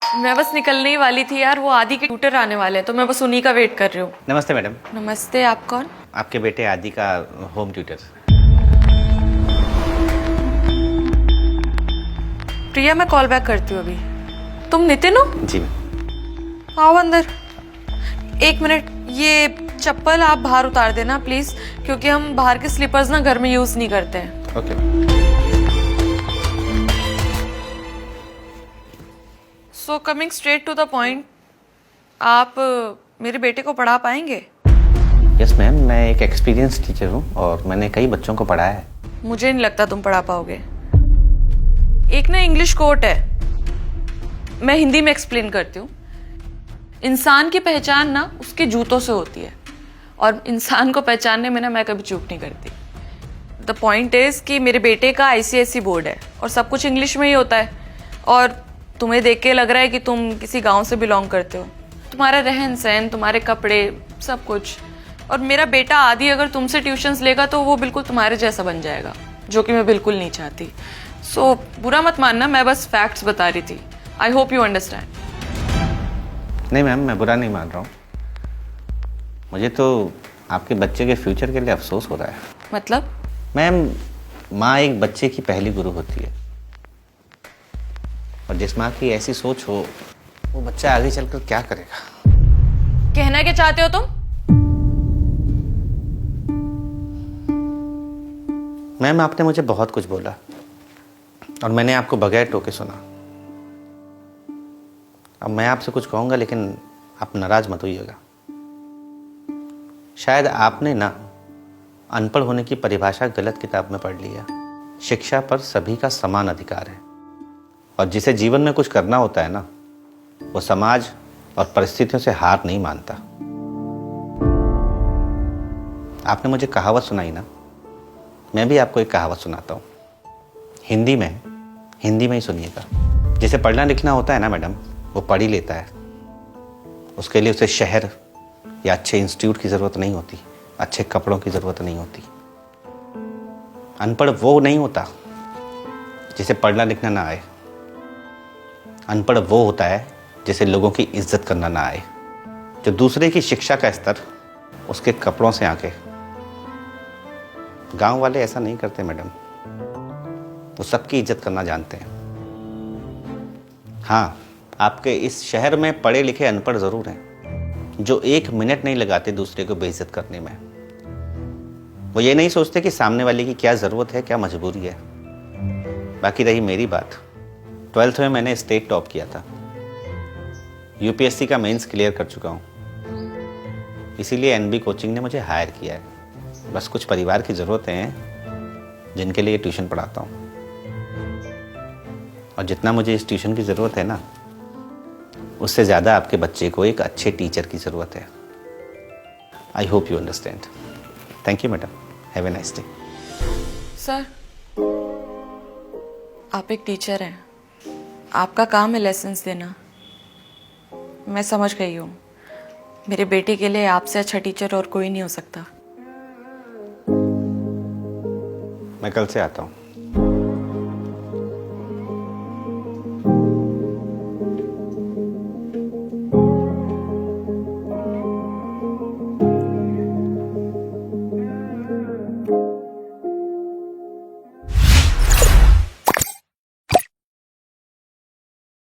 मैं बस निकलने ही वाली थी यार, वो आदि के ट्यूटर आने वाले हैं तो मैं बस उन्हीं का वेट कर रही हूँ। नमस्ते मैडम। नमस्ते, आप कौन? आपके बेटे आदि का होम ट्यूटर। प्रिया, मैं कॉल बैक करती हूँ अभी। तुम नितिन हो? जी। आओ अंदर। एक मिनट, ये चप्पल आप बाहर उतार देना प्लीज, क्योंकि हम बाहर के स्लीपर्स ना घर में यूज नहीं करते हैं। Okay. So coming straight to the point, आप मेरे बेटे को पढ़ा पाएंगे? यस मैम, मैं एक एक्सपीरियंस टीचर हूँ और मैंने कई बच्चों को पढ़ाया है। मुझे नहीं लगता तुम पढ़ा पाओगे। एक ना इंग्लिश कोट है, मैं हिंदी में एक्सप्लेन करती हूँ। इंसान की पहचान ना उसके जूतों से होती है, और इंसान को पहचानने में ना मैं कभी चूक नहीं करती। द पॉइंट इज कि मेरे बेटे का आईसीएसई बोर्ड है और सब कुछ इंग्लिश में ही होता है, और तुम्हें देख के लग रहा है कि तुम किसी गांव से बिलोंग करते हो। तुम्हारा रहन सहन, तुम्हारे कपड़े, सब कुछ। और मेरा बेटा आदि अगर तुमसे ट्यूशन्स लेगा तो वो बिल्कुल तुम्हारे जैसा बन जाएगा, जो कि मैं बिल्कुल नहीं चाहती। सो बुरा मत मानना, मैं बस फैक्ट्स बता रही थी। I hope you understand. नहीं मैम, मैं बुरा नहीं मान रहा हूँ। मुझे तो आपके बच्चे के फ्यूचर के लिए अफसोस हो रहा है। मतलब? मैम, माँ एक बच्चे की पहली गुरु होती है, और जिस माँ की ऐसी सोच हो वो बच्चा आगे चलकर क्या करेगा। कहना क्या चाहते हो तुम? मैम, आपने मुझे बहुत कुछ बोला और मैंने आपको बगैर टोके सुना। अब मैं आपसे कुछ कहूँगा लेकिन आप नाराज मत होइएगा। शायद आपने ना अनपढ़ होने की परिभाषा गलत किताब में पढ़ लिया। शिक्षा पर सभी का समान अधिकार है, और जिसे जीवन में कुछ करना होता है ना, वो समाज और परिस्थितियों से हार नहीं मानता। आपने मुझे कहावत सुनाई ना, मैं भी आपको एक कहावत सुनाता हूँ। हिंदी में ही सुनिएगा। जिसे पढ़ना लिखना होता है ना मैडम, वो पढ़ ही लेता है। उसके लिए उसे शहर या अच्छे इंस्टीट्यूट की ज़रूरत नहीं होती, अच्छे कपड़ों की ज़रूरत नहीं होती। अनपढ़ वो नहीं होता जिसे पढ़ना लिखना ना आए। अनपढ़ वो होता है जिसे लोगों की इज्जत करना ना आए, जो दूसरे की शिक्षा का स्तर उसके कपड़ों से आके। गांव वाले ऐसा नहीं करते मैडम, वो सबकी इज्जत करना जानते हैं। हाँ, आपके इस शहर में पढ़े लिखे अनपढ़ ज़रूर हैं, जो एक मिनट नहीं लगाते दूसरे को बेइज्जत करने में। वो ये नहीं सोचते कि सामने वाले की क्या ज़रूरत है, क्या मजबूरी है। बाकी रही मेरी बात, 12th में मैंने स्टेट टॉप किया था, यूपीएससी का मेंस क्लियर कर चुका हूँ, इसीलिए एनबी कोचिंग ने मुझे हायर किया है। बस कुछ परिवार की ज़रूरतें हैं जिनके लिए ट्यूशन पढ़ाता हूँ, और जितना मुझे इस ट्यूशन की ज़रूरत है ना, उससे ज़्यादा आपके बच्चे को एक अच्छे टीचर की ज़रूरत है। I hope you understand. Thank you madam, have a nice day. Sir, आप एक टीचर हैं, आपका काम है लेसन्स देना। मैं समझ गई हूँ, मेरे बेटे के लिए आपसे अच्छा टीचर और कोई नहीं हो सकता। मैं कल से आता हूँ।